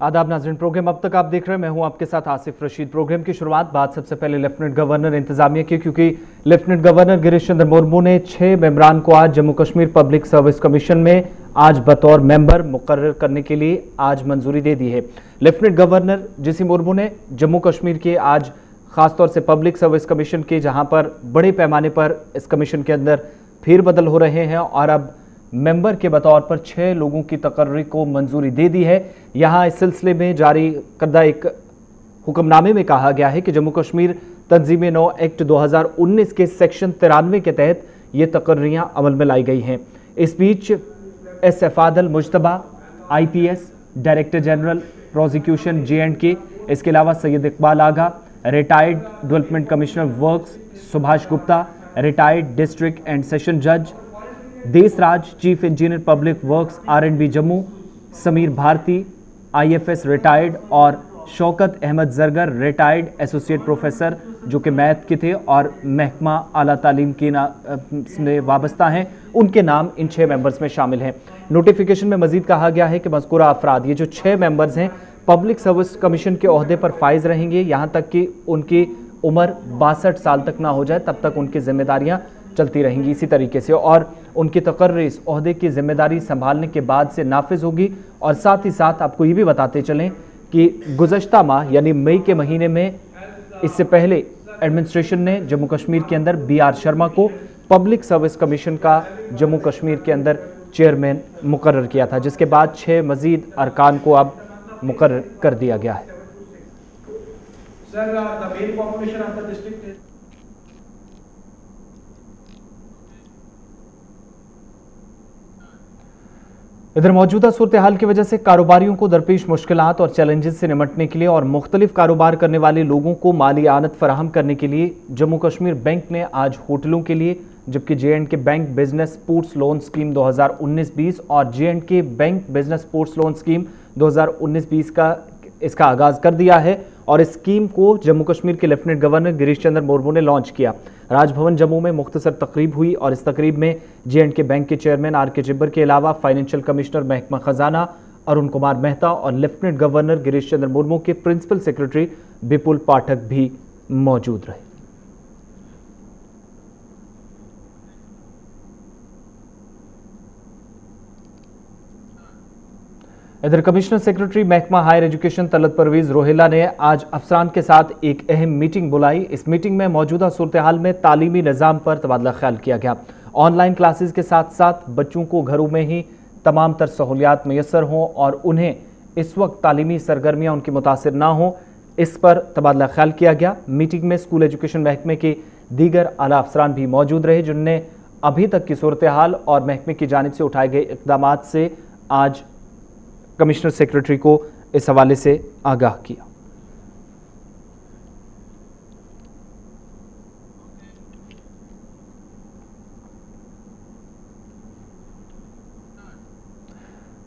आदाब नाज़रीन, प्रोग्राम अब तक आप देख रहे हैं। मैं हूं आपके साथ आसिफ रशीद। प्रोग्राम की शुरुआत बात सबसे पहले लेफ्टिनेंट गवर्नर इंतजामिया की, क्योंकि लेफ्टिनेंट गवर्नर गिरीश चंद्र मुर्मू ने 6 मेंबरान को आज Jammu Kashmir public service commission में आज बतौर मेंबर मुकर्रर करने के लिए आज मंजूरी दे दी है। लेफ्टिनेंट गवर्नर जीसी मुर्मू ने जम्मू कश्मीर के आज खासतौर से पब्लिक सर्विस कमीशन के, जहां पर बड़े पैमाने पर इस कमीशन के अंदर फेरबदल हो रहे हैं और अब मेंबर के बतौर पर 6 लोगों की तकर्री को मंजूरी दे दी है। यहाँ इस सिलसिले में जारी करदा एक हुक्मनामे में कहा गया है कि जम्मू कश्मीर तंजीम-ए-नौ एक्ट 2019 के सेक्शन 93 के तहत ये तकर्रियाँ अमल में लाई गई हैं। इस बीच एस एफादल Mujtaba IPS director general prosecution J&K, इसके अलावा Syed Iqbal Agha retired development commissioner works, Subhash Gupta retired district and session जज, Desraj chief engineer public works R&B Jammu, Sameer Bharti IFS retired और Shaukat Ahmad Zargar retired associate professor जो कि मैथ के थे और महकमा आला तालीम के से वाबस्ता हैं, उनके नाम इन 6 मेंबर्स में शामिल हैं। नोटिफिकेशन में मजीद कहा गया है कि मज़कूरा अफराद, ये जो 6 मेंबर्स हैं, पब्लिक सर्विस कमीशन के ओहदे पर फाइज रहेंगे यहाँ तक कि उनकी उम्र 62 साल तक ना हो जाए, तब तक उनकी जिम्मेदारियाँ चलती रहेंगी इसी तरीके से, और उनकी तकर्री इस ओहदे की जिम्मेदारी संभालने के बाद से नाफिज होगी। और साथ ही साथ आपको ये भी बताते चलें कि गुज़श्ता माह यानी मई के महीने में इससे पहले एडमिनिस्ट्रेशन ने जम्मू कश्मीर के अंदर BR शर्मा को पब्लिक सर्विस कमीशन का जम्मू कश्मीर के अंदर चेयरमैन मुकर्रर किया था, जिसके बाद 6 मजीद अरकान को अब मुकर्रर कर दिया गया है। इधर मौजूदा सूरत हाल की वजह से कारोबारियों को दरपेश मुश्किलात और चैलेंजेस से निपटने के लिए और मुख्तलिफ कारोबार करने वाले लोगों को माली आनत फराहम करने के लिए जम्मू कश्मीर बैंक ने आज होटलों के लिए, जबकि J&K bank business sports loan scheme 2019-20 और J&K bank business sports loan scheme 2019-20 का इसका आगाज़ कर दिया है। और इस स्कीम को जम्मू कश्मीर के लेफ्टिनेंट गवर्नर गिरीश चंद्र मुर्मू ने लॉन्च किया। राजभवन जम्मू में मुख्तसर तकरीब हुई और इस तकरीब में J&K बैंक के चेयरमैन RK चिब्बर के अलावा फाइनेंशियल कमिश्नर महकमा खजाना अरुण कुमार मेहता और लेफ्टिनेंट गवर्नर गिरीश चंद्र मुर्मू के प्रिंसिपल सेक्रेटरी विपुल पाठक भी मौजूद रहे। इधर कमिश्नर सेक्रेटरी महकमा हायर एजुकेशन तलत परवेज रोहेला ने आज अफसरान के साथ एक अहम मीटिंग बुलाई। इस मीटिंग में मौजूदा सूरत हाल में तालीमी निज़ाम पर तबादला ख्याल किया गया। ऑनलाइन क्लासेस के साथ साथ बच्चों को घरों में ही तमाम तर सहूलियात मैसर हों और उन्हें इस वक्त तालीमी सरगर्मियाँ उनकी मुतासिर ना हों, इस पर तबादला ख्याल किया गया। मीटिंग में स्कूल एजुकेशन महकमे के दीगर आला अफसरान भी मौजूद रहे, जिनने अभी तक की सूरत हाल और महकमे की जानिब से उठाए गए इक़दामात से आज कमिश्नर सेक्रेटरी को इस हवाले से आगाह किया।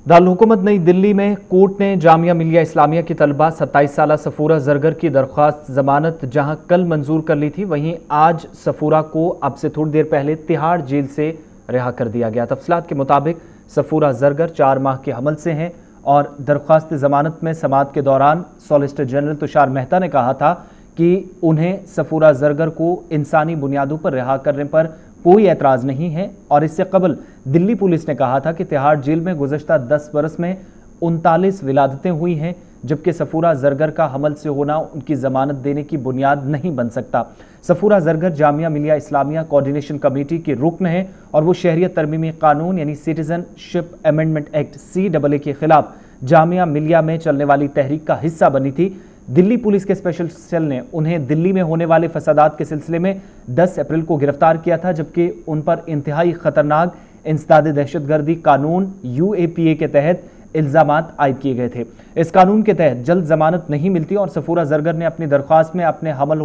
दारुल हुकूमत नई दिल्ली में कोर्ट ने जामिया मिलिया इस्लामिया की तलबा 27 साला सफूरा जरगर की दरख्वास्त जमानत जहां कल मंजूर कर ली थी, वहीं आज सफूरा को अब से थोड़ी देर पहले तिहाड़ जेल से रिहा कर दिया गया। तफसीलात के मुताबिक सफूरा जरगर 4 माह के हमल से हैं और दरख्वास्त जमानत में समाअत के दौरान सॉलिसिटर जनरल तुषार मेहता ने कहा था कि उन्हें सफूरा जरगर को इंसानी बुनियादों पर रिहा करने पर कोई एतराज़ नहीं है। और इससे कबल दिल्ली पुलिस ने कहा था कि तिहाड़ जेल में गुज़श्ता 10 बरस में 39 विलादतें हुई हैं, जबकि सफूरा जरगर का हमल से होना उनकी जमानत देने की बुनियाद नहीं बन सकता। सफूरा जरगर जामिया मिलिया इस्लामिया कोऑर्डिनेशन कमेटी के रुकन हैं और वो शहरियत तरमीमी कानून यानी सिटीजनशिप अमेंडमेंट एक्ट CAA के खिलाफ जामिया मिलिया में चलने वाली तहरीक का हिस्सा बनी थी। दिल्ली पुलिस के स्पेशल सेल ने उन्हें दिल्ली में होने वाले फसादात के सिलसिले में 10 अप्रैल को गिरफ्तार किया था, जबकि उन पर इंतहाई खतरनाक इंसदाद दहशतगर्दी कानून UAPA के तहत इल्जामात आयद किए गए थे। इस कानून के तहत जल्द जमानत नहीं मिलती और सफूरा जरगर ने अपनी दरख्वास्त में अपने हमल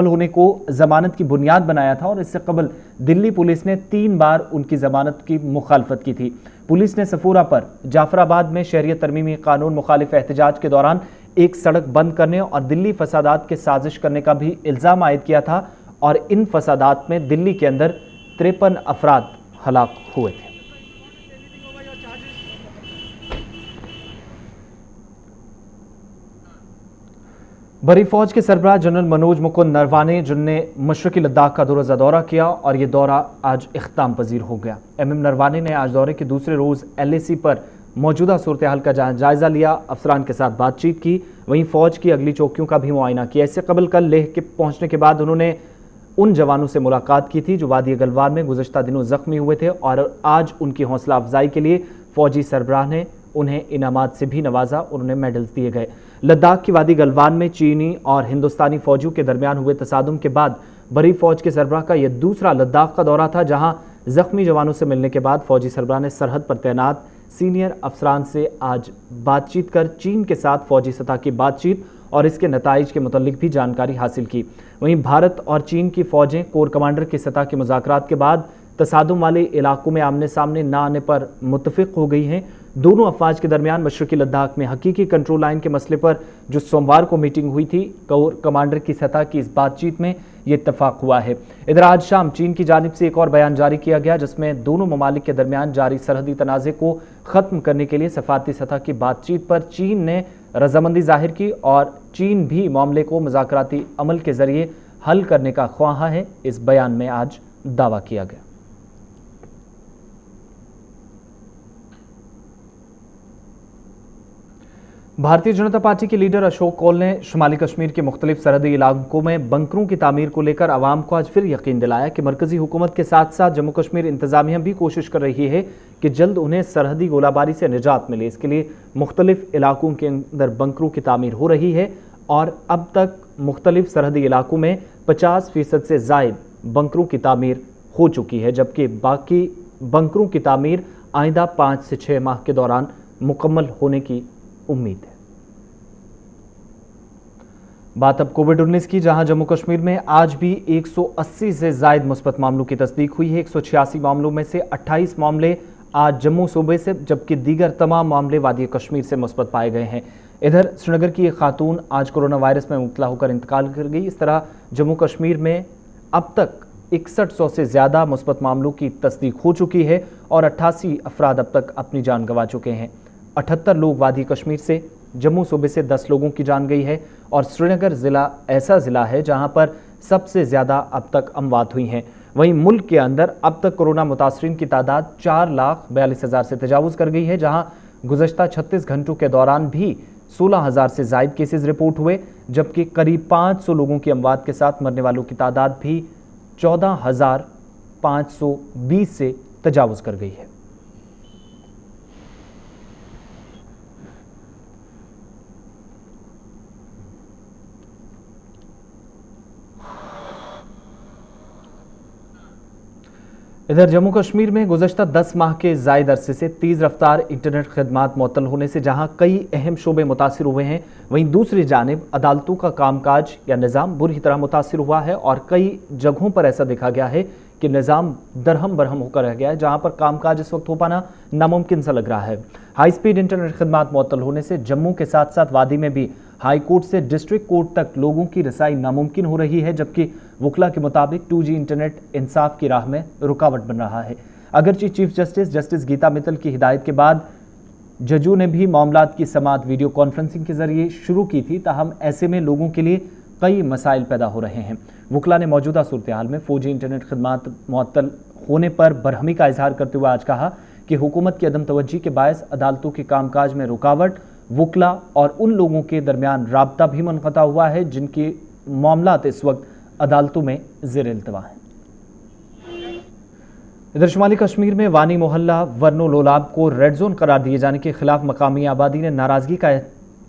होने को जमानत की बुनियाद बनाया था और इससे कबल दिल्ली पुलिस ने 3 बार उनकी जमानत की मुखालफत की थी। पुलिस ने सफूरा पर जाफराबाद में शहरियत तरमीमी कानून मुखालिफ एहतजाज के दौरान एक सड़क बंद करने और दिल्ली फसादात के साजिश करने का भी इल्ज़ाम आयद किया था और इन फसादात में दिल्ली के अंदर 53 अफराद हलाक हुए थे। बरी फौज के सरबराह जनरल मनोज मुकुंद नरवाने जिनने मशरकी लद्दाख का दो-रोज़ा दौरा किया और ये दौरा आज इख्तिताम पजीर हो गया। एमएम नरवाने ने आज दौरे के दूसरे रोज़ LAC पर मौजूदा सूरत हाल का जायज़ा लिया, अफसरान के साथ बातचीत की, वहीं फ़ौज की अगली चौकियों का भी मुआयना किया। इससे कबल कल लेह के पहुँचने के बाद उन्होंने उन जवानों से मुलाकात की थी जो वादी गलवान में गुज़श्ता दिनों ज़ख्मी हुए थे और आज उनकी हौसला अफजाई के लिए फ़ौजी सरबराह ने उन्हें इनामात से भी नवाजा और उन्हें मेडल्स दिए गए। लद्दाख की वादी गलवान में चीनी और हिंदुस्तानी फौजियों के दरमियान हुए तसादुम के बाद बरी फौज के सरबराह का यह दूसरा लद्दाख का दौरा था, जहां जख्मी जवानों से मिलने के बाद फौजी सरबराह ने सरहद पर तैनात सीनियर अफसरान से आज बातचीत कर चीन के साथ फौजी सतह की बातचीत और इसके नताइज के मुतल्लिक भी जानकारी हासिल की। वहीं भारत और चीन की फौजें कोर कमांडर की सतह के मुज़ाकरात के बाद तसादुम वाले इलाकों में आमने सामने न आने पर मुत्तफिक हो गई हैं। दोनों अफवाज के दरमियान मशरकी लद्दाख में हकीकी कंट्रोल लाइन के मसले पर जो सोमवार को मीटिंग हुई थी, कोर कमांडर की सतह की इस बातचीत में ये इत्तफाक हुआ है। इधर आज शाम चीन की जानिब से एक और बयान जारी किया गया जिसमें दोनों ममालिक के दरमियान जारी सरहदी तनाज़े को ख़त्म करने के लिए सफारती सतह की बातचीत पर चीन ने रजामंदी जाहिर की और चीन भी मामले को मुज़ाकराती अमल के जरिए हल करने का ख्वाहा है, इस बयान में आज दावा किया गया। भारतीय जनता पार्टी के लीडर अशोक कौल ने शुमाली कश्मीर के मुख्तलिफ सरहदी इलाकों में बंकरों की तामीर को लेकर आवाम को आज फिर यकीन दिलाया कि मरकजी हुकूमत के साथ साथ जम्मू कश्मीर इंतजामिया भी कोशिश कर रही है कि जल्द उन्हें सरहदी गोलाबारी से निजात मिले। इसके लिए मुख्तलिफ इलाकों के अंदर बंकरों की तामीर हो रही है और अब तक मुख्तलिफ सरहदी इलाकों में 50% से ज़ायद बंकरों की तामीर हो चुकी है, जबकि बाकी बंकरों की तामीर आइंदा 5 से 6 माह के दौरान मुकम्मल होने की उम्मीद है। बात अब कोविड-19 की, जहां जम्मू कश्मीर में आज भी 180 से ज़ायद मुस्बत मामलों की तस्दीक हुई है। 186 मामलों में से 28 मामले आज जम्मू सूबे से, जबकि दीगर तमाम मामले वादी कश्मीर से मुस्बत पाए गए हैं। इधर श्रीनगर की एक खातून आज कोरोना वायरस में मुब्तला होकर इंतकाल कर गई। इस तरह जम्मू कश्मीर में अब तक 6100 से ज़्यादा मुस्बत मामलों की तस्दीक हो चुकी है और 88 अफराद अब तक अपनी जान गंवा चुके हैं। 78 लोग वादी कश्मीर से, जम्मू सूबे से 10 लोगों की जान गई है और श्रीनगर ज़िला ऐसा ज़िला है जहां पर सबसे ज़्यादा अब तक अमवात हुई हैं। वहीं मुल्क के अंदर अब तक कोरोना मुतासरीन की तादाद 4,42,000 से तजावुज़ कर गई है, जहां गुज़श्ता 36 घंटों के दौरान भी 16,000 से ज़ायद केसेस रिपोर्ट हुए, जबकि करीब 500 लोगों की अमवात के साथ मरने वालों की तादाद भी 14,520 से तजावुज़ कर गई है। इधर जम्मू कश्मीर में गुज़श्ता 10 माह के ज़ायद अरसे से तेज़ रफ्तार इंटरनेट खदमात मुअत्तल होने से जहां कई अहम शोबे मुतासिर हुए हैं, वहीं दूसरी जानिब अदालतों का कामकाज या निज़ाम बुरी तरह मुतासिर हुआ है और कई जगहों पर ऐसा देखा गया है कि निज़ाम दरहम बरहम होकर रह गया है, जहां पर कामकाज इस वक्त हो पाना नामुमकिन सा लग रहा है। हाई स्पीड इंटरनेट खदमात मुअत्तल होने से जम्मू के साथ साथ वादी में भी हाई कोर्ट से डिस्ट्रिक्ट कोर्ट तक लोगों की रसाई नामुमकिन हो रही है, जबकि वकला के मुताबिक 2G इंटरनेट इंसाफ की राह में रुकावट बन रहा है। अगरचे चीफ जस्टिस गीता मित्तल की हिदायत के बाद जजों ने भी मामलात की समाअत वीडियो कॉन्फ्रेंसिंग के जरिए शुरू की थी, ताहम ऐसे में लोगों के लिए कई मसाइल पैदा हो रहे हैं। वकला ने मौजूदा सूरत हाल में 4G इंटरनेट खदमात मुअत्तल होने पर बरहमी का इजहार करते हुए आज कहा कि हुकूमत की अदम तवज्जी के बायस अदालतों के कामकाज में रुकावट, वकला और उन लोगों के दरमियान राब्ता भी मुनक़ता हुआ है जिनके मामलात इस वक्त अदालतों में ज़ेर इल्तिवा हैं। इधर शुमाली कश्मीर में वानी मोहल्ला वर्नो लोलाब को रेड जोन करार दिए जाने के खिलाफ मकामी आबादी ने नाराज़गी का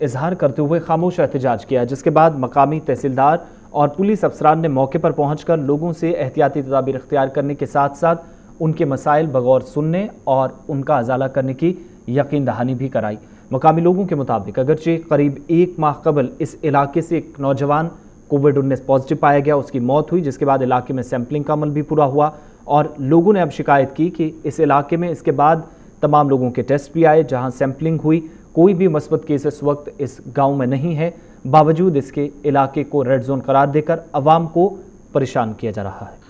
इजहार करते हुए खामोश एहतजाज किया, जिसके बाद मकामी तहसीलदार और पुलिस अफसरान ने मौके पर पहुंचकर लोगों से एहतियाती तदाबीर इख्तियार करने के साथ साथ उनके मसाइल बगौर सुनने और उनका अजाला करने की यकीन दहानी भी कराई। मकामी लोगों के मुताबिक अगरचे करीब 1 माह कबल इस इलाके से एक नौजवान कोविड-19 पॉजिटिव पाया गया, उसकी मौत हुई, जिसके बाद इलाके में सैंपलिंग का अमल भी पूरा हुआ और लोगों ने अब शिकायत की कि इस इलाके में इसके बाद तमाम लोगों के टेस्ट भी आए, जहां सैंपलिंग हुई, कोई भी मस्बत केस इस वक्त इस गांव में नहीं है। बावजूद इसके इलाके को रेड जोन करार देकर अवाम को परेशान किया जा रहा है।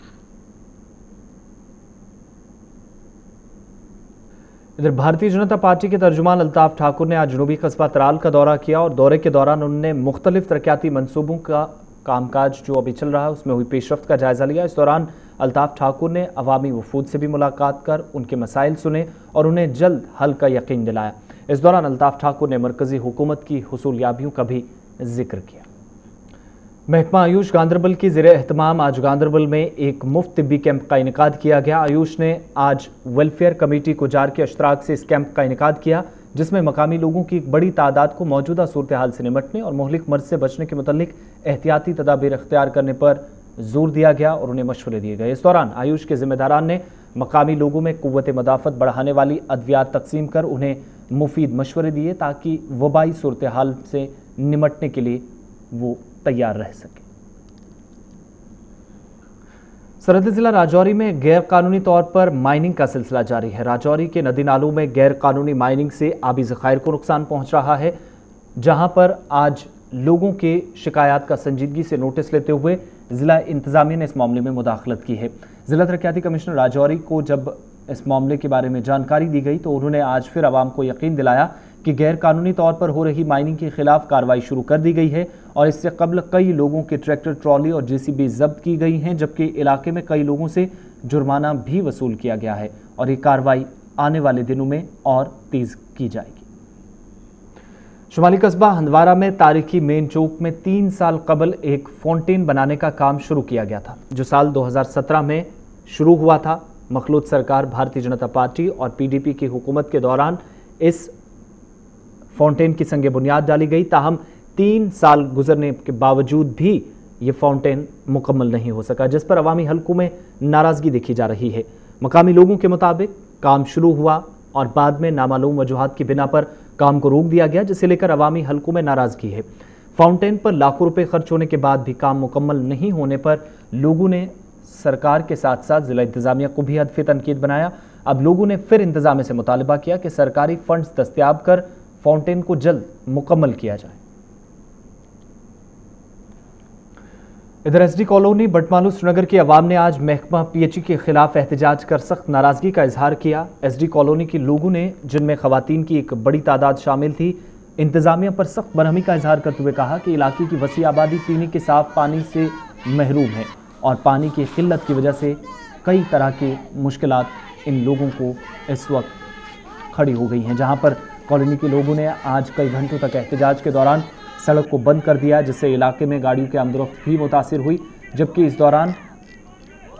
इधर भारतीय जनता पार्टी के तर्जुमान अल्ताफ ठाकुर ने आज जनूबी कस्बा तराल का दौरा किया और दौरे के दौरान उन्होंने मुख्तलिफ तरक्याती मंसूबों का कामकाज जो अभी चल रहा है उसमें हुई पेशरफ्त का जायजा लिया। इस दौरान अल्ताफ ठाकुर ने अवामी वफूद से भी मुलाकात कर उनके मसाइल सुने और उन्हें जल्द हल का यकीन दिलाया। इस दौरान अल्ताफ ठाकुर ने मरकजी हुकूमत की हुसूलियाबियों का भी जिक्र किया। महकमा आयुष गांदरबल की ज़ेरे एहतमाम आज गांदरबल में एक मुफ्त तिब्बी कैंप का इनेकाद किया गया। आयुष ने आज वेलफेयर कमेटी कुजार के अशतराक से इस कैंप का इनेकाद किया, जिसमें मकामी लोगों की एक बड़ी तादाद को मौजूदा सूरत हाल से निमटने और मुहलिक मर्ज से बचने के मुतल्लिक एहतियाती तदाबीर इख्तियार करने पर जोर दिया गया और उन्हें मशवरे दिए गए। इस दौरान आयुष के जिम्मेदारान ने मकामी लोगों में कुव्वत मदाफत बढ़ाने वाली अद्वियात तकसीम कर उन्हें मुफीद मशवरे दिए ताकि वबाई सूरत हाल से निमटने के लिए वो तैयार रह सके। सरहदी जिला राजौरी में गैर कानूनी तौर पर माइनिंग का सिलसिला जारी है। राजौरी के नदी नालों में गैर कानूनी माइनिंग से आबी ज़खायर को नुकसान पहुंच रहा है, जहां पर आज लोगों के शिकायत का संजीदगी से नोटिस लेते हुए जिला इंतजामिया ने इस मामले में मुदाखलत की है। जिला तरक्याती कमिश्नर राजौरी को जब इस मामले के बारे में जानकारी दी गई तो उन्होंने आज फिर आवाम को यकीन दिलाया कि गैर कानूनी तौर पर हो रही माइनिंग के खिलाफ कार्रवाई शुरू कर दी गई है और इससे कबल कई लोगों के ट्रैक्टर, ट्रॉली और जेसीबी जब्त की गई हैं, जबकि इलाके में कई लोगों से जुर्माना भी वसूल किया गया है और ये कार्रवाई आने वाले दिनों में और तेज की जाएगी। शुमाली कस्बा हंदवारा में तारीखी मेन चौक में 3 साल कबल एक फाउंटेन बनाने का काम शुरू किया गया था, जो साल 2017 में शुरू हुआ था। मखलूत सरकार भारतीय जनता पार्टी और पीडीपी की हुकूमत के दौरान इस फाउंटेन की संगे बुनियाद डाली गई, ताहम 3 साल गुजरने के बावजूद भी ये फाउंटेन मुकम्मल नहीं हो सका, जिस पर अवामी हलकों में नाराज़गी देखी जा रही है। मकामी लोगों के मुताबिक काम शुरू हुआ और बाद में नामालूम वजूहात की बिना पर काम को रोक दिया गया, जिसे लेकर अवामी हलकों में नाराज़गी है। फाउंटेन पर लाखों रुपए खर्च होने के बाद भी काम मुकम्मल नहीं होने पर लोगों ने सरकार के साथ साथ जिला इंतजामिया को भी हदफ तनकीद बनाया। अब लोगों ने फिर इंतजामिया से मुतालबा किया कि सरकारी फंड्स दस्तयाब कर फाउंटेन को जल्द मुकम्मल किया जाए। इधर एसडी कॉलोनी बटमालू श्रीनगर की अवाम ने आज महकमा पीएचई के खिलाफ एहतजाज कर सख्त नाराजगी का इजहार किया। एसडी कॉलोनी के लोगों ने, जिनमें खवातीन की एक बड़ी तादाद शामिल थी, इंतजामिया पर सख्त बरहमी का इजहार करते हुए कहा कि इलाके की वसी आबादी पीने के साफ पानी से महरूम है और पानी की किल्लत की वजह से कई तरह की मुश्किलात इन लोगों को इस वक्त खड़ी हो गई हैं, जहां पर कॉलोनी के लोगों ने आज कई घंटों तक एहतजाज के दौरान सड़क को बंद कर दिया, जिससे इलाके में गाड़ियों की आमदोरफ्त भी मुतासिर हुई। जबकि इस दौरान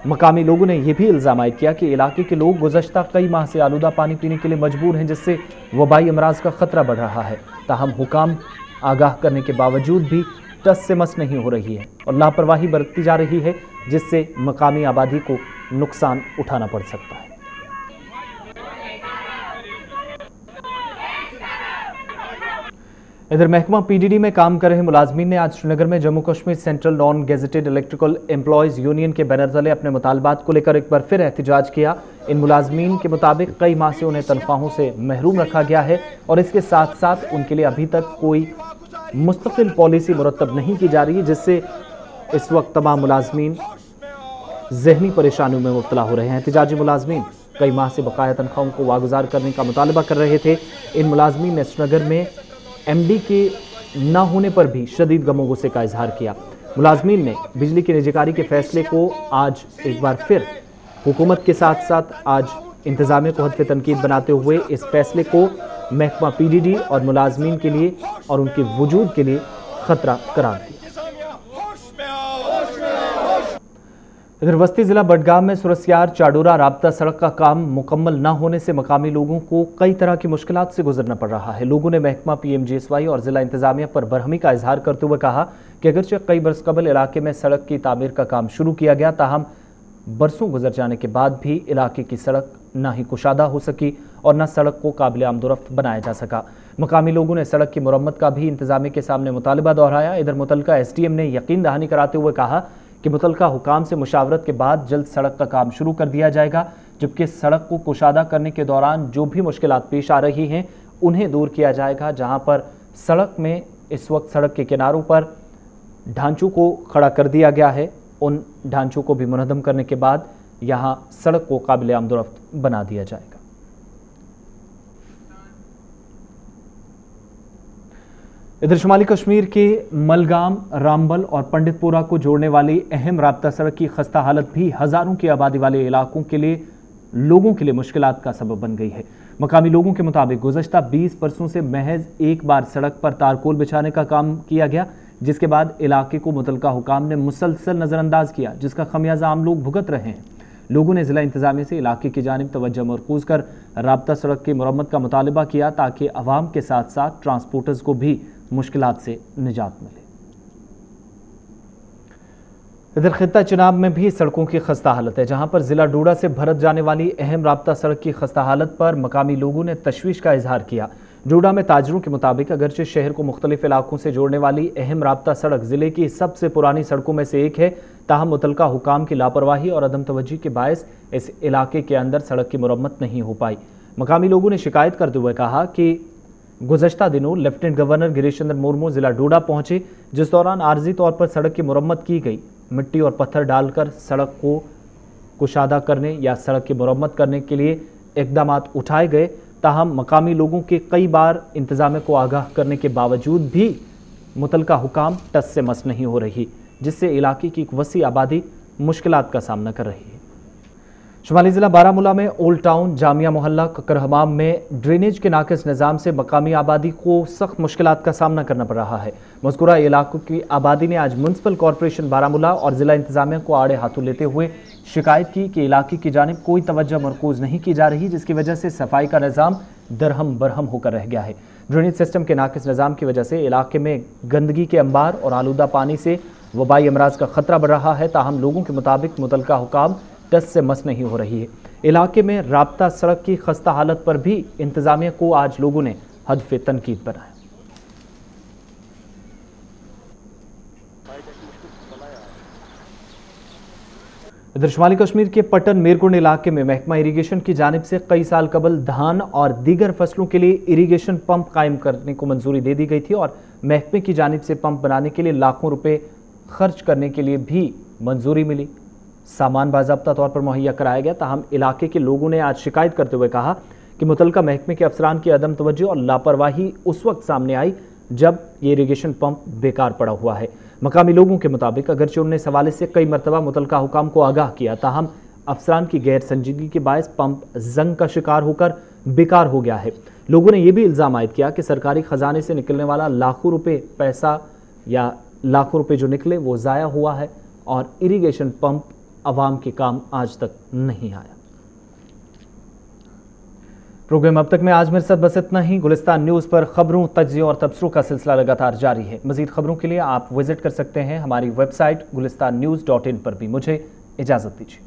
मकामी लोगों ने यह भी इल्ज़ाम आयद किया कि इलाके के लोग गुज़श्ता कई माह से आलूदा पानी पीने के लिए मजबूर हैं, जिससे वबाई अमराज का खतरा बढ़ रहा है। ताहम हुकाम आगाह करने के बावजूद भी टस से मस नहीं हो रही है और लापरवाही बरती जा रही है, जिससे मकामी आबादी को नुकसान उठाना पड़ सकता है। इधर महकमा पीडीडी में काम कर रहे मुलाजमीन ने आज श्रीनगर में Jammu Kashmir central non gazetted electrical employees union के बैनर तले अपने मुतालबात को लेकर एक बार फिर एहतजाज किया। इन मुलाजमीन के मुताबिक कई माह से उन्हें तनख्वाहों से महरूम रखा गया है और इसके साथ साथ उनके लिए अभी तक कोई मुस्तकिल पॉलिसी मुरतब नहीं की जा रही है, जिससे इस वक्त तमाम मुलाजमीन जहनी परेशानियों में मुब्तला हो रहे हैं। एहतजाजी मुलाजमीन कई माह से बकाया तनख्वाहों को वागुजार करने का मुतालबा कर रहे थे। इन मुलाजमीन ने श्रीनगर में एमडी के न होने पर भी शदीद गमो गुस्से का इजहार किया। मुलाजमीन ने बिजली की निजीकारी के फैसले को आज एक बार फिर हुकूमत के साथ साथ आज इंतजामिया को हदफ तनकीद बनाते हुए इस फैसले को महकमा पीडीडी और मुलाजमीन के लिए और उनके वजूद के लिए खतरा करार दिया। इधर वस्ती जिला बडगाम में सुरसियार चाडोरा राब्ता सड़क का काम मुकम्मल न होने से मकामी लोगों को कई तरह की मुश्किलात से गुजरना पड़ रहा है। लोगों ने महकमा पीएमजीएसवाई और जिला इंतजामिया पर बरहमी का इजहार करते हुए कहा कि अगरचे कई बरस कबल इलाके में सड़क की तामीर का काम शुरू किया गया, ताहम बरसों गुजर जाने के बाद भी इलाके की सड़क न ही कुशादा हो सकी और न सड़क को काबिल आमदोरफ्त बनाया जा सका। मकामी लोगों ने सड़क की मुरम्मत का भी इंतजामिया के सामने मुतालबा दोहराया। इधर मुतलका एसडीएम ने यकीन दहानी कराते हुए कहा कि मुतलका हुकाम से मुशावरत के बाद जल्द सड़क का काम शुरू कर दिया जाएगा, जबकि सड़क को कुशादा करने के दौरान जो भी मुश्किलात पेश आ रही हैं उन्हें दूर किया जाएगा। जहां पर सड़क में इस वक्त सड़क के किनारों पर ढांचों को खड़ा कर दिया गया है, उन ढांचों को भी मुनहदम करने के बाद यहाँ सड़क को काबिल आमदोरफ्त बना दिया जाएगा। इधर शुमाली कश्मीर के मलगाम, रामबल और पंडितपुरा को जोड़ने वाली अहम राब्ता सड़क की खस्ता हालत भी हजारों की आबादी वाले इलाकों के लिए लोगों के लिए मुश्किलात का सबब बन गई है। मकामी लोगों के मुताबिक गुज़श्ता 20 बरसों से महज एक बार सड़क पर तारकोल बिछाने का काम किया गया, जिसके बाद इलाके को मुतलका हुकाम ने मुसलसल नजरअंदाज किया, जिसका खमियाजा आम लोग भुगत रहे हैं। लोगों ने जिला इंतजामिया से इलाके की जानिब तवज्जो मरकूज कर राब्ता सड़क की मरम्मत का मुतालबा किया ताकि आवाम के साथ साथ ट्रांसपोर्टर्स को भी मुश्किलात से निजात मिले। इधर खित्ता चिनाब में भी सड़कों की खस्ता हालत है, जहां पर जिला डोडा से भरत जाने वाली अहम राब्ता सड़क की खस्ता हालत पर मकामी लोगों ने तशवीश का इजहार किया। डोडा में ताजरों के मुताबिक अगरचे शहर को मुख्तलिफ इलाकों से जोड़ने वाली अहम राब्ता सड़क जिले की सबसे पुरानी सड़कों में से एक है, ताहम मुतलका हुकाम की लापरवाही और अदम तवज्जी के बायस इस इलाके के अंदर सड़क की मुरम्मत नहीं हो पाई। मकामी लोगों ने शिकायत करते हुए कहा कि गुज़श्ता दिनों लेफ्टिनेंट गवर्नर गिरीश चंद्र मुर्मू जिला डोडा पहुंचे, जिस दौरान आर्जी तौर पर सड़क की मुरम्मत की गई। मिट्टी और पत्थर डालकर सड़क को कुशादा करने या सड़क की मुरम्मत करने के लिए इकदाम उठाए गए, ताहम मकामी लोगों के कई बार इंतजामिया को आगाह करने के बावजूद भी मुतलका हुकाम टस से मस नहीं हो रही, जिससे इलाके की एक वसी आबादी मुश्किलात का सामना कर रही है। शुमाली जिला बारामूला में ओल्ड टाउन, जामिया मोहल्ला, ककर हमाम में ड्रेनेज के नाकिस निज़ाम से मकामी आबादी को सख्त मुश्किलात का सामना करना पड़ रहा है। मज़कूरा इलाकों की आबादी ने आज म्युनिसिपल कॉरपोरेशन बारामूला और जिला इंतजामिया को आड़े हाथों लेते हुए शिकायत की कि इलाके की जानिब कोई तवज्जो मरकूज नहीं की जा रही, जिसकी वजह से सफाई का निज़ाम दरहम बरहम होकर रह गया है। ड्रेनेज सिस्टम के नाकिस निज़ाम की वजह से इलाके में गंदगी के अंबार और आलूदा पानी से वबाई अमराज का खतरा बढ़ रहा है, ताहम लोगों के मुताबिक मुतलका हुकाम टस से मस नहीं हो रही है। इलाके में राब्ता सड़क की खस्ता हालत पर भी इंतजामिया को आज लोगों ने हदफ तनकीद बनाया। इधर शुमाली कश्मीर के पटन मेरकुंड इलाके में महकमा इरीगेशन की जानिब से कई साल कबल धान और दीगर फसलों के लिए इरीगेशन पंप कायम करने को मंजूरी दे दी गई थी और महकमे की जानिब से पंप बनाने के लिए लाखों रुपए खर्च करने के लिए भी मंजूरी मिली। सामान बाज़ाब्ता तौर पर मुहैया कराया गया, ताहम इलाके के लोगों ने आज शिकायत करते हुए कहा कि मुतलका महकमे के अफसरान की अदम तवज्जो और लापरवाही उस वक्त सामने आई जब ये इरीगेशन पंप बेकार पड़ा हुआ है। मकामी लोगों के मुताबिक अगरचे उन्होंने इस हवाले से कई मरतबा मुतलका हुकाम को आगाह किया, ताहम अफसरान की गैर संजीदगी के बायस पंप जंग का शिकार होकर बेकार हो गया है। लोगों ने यह भी इल्ज़ाम आयद किया कि सरकारी खजाने से निकलने वाला लाखों रुपये पैसा या लाखों रुपये जो निकले वो ज़ाया हुआ है और इरीगेशन पंप अवाम के काम आज तक नहीं आया। प्रोग्राम अब तक में आज मेरे साथ बस इतना ही। गुलिस्तान न्यूज़ पर खबरों, तज्ज़ियों और तबसरों का सिलसिला लगातार जारी है। मज़ीद खबरों के लिए आप विजिट कर सकते हैं हमारी वेबसाइट gulistannews.in पर भी। मुझे इजाज़त दीजिए।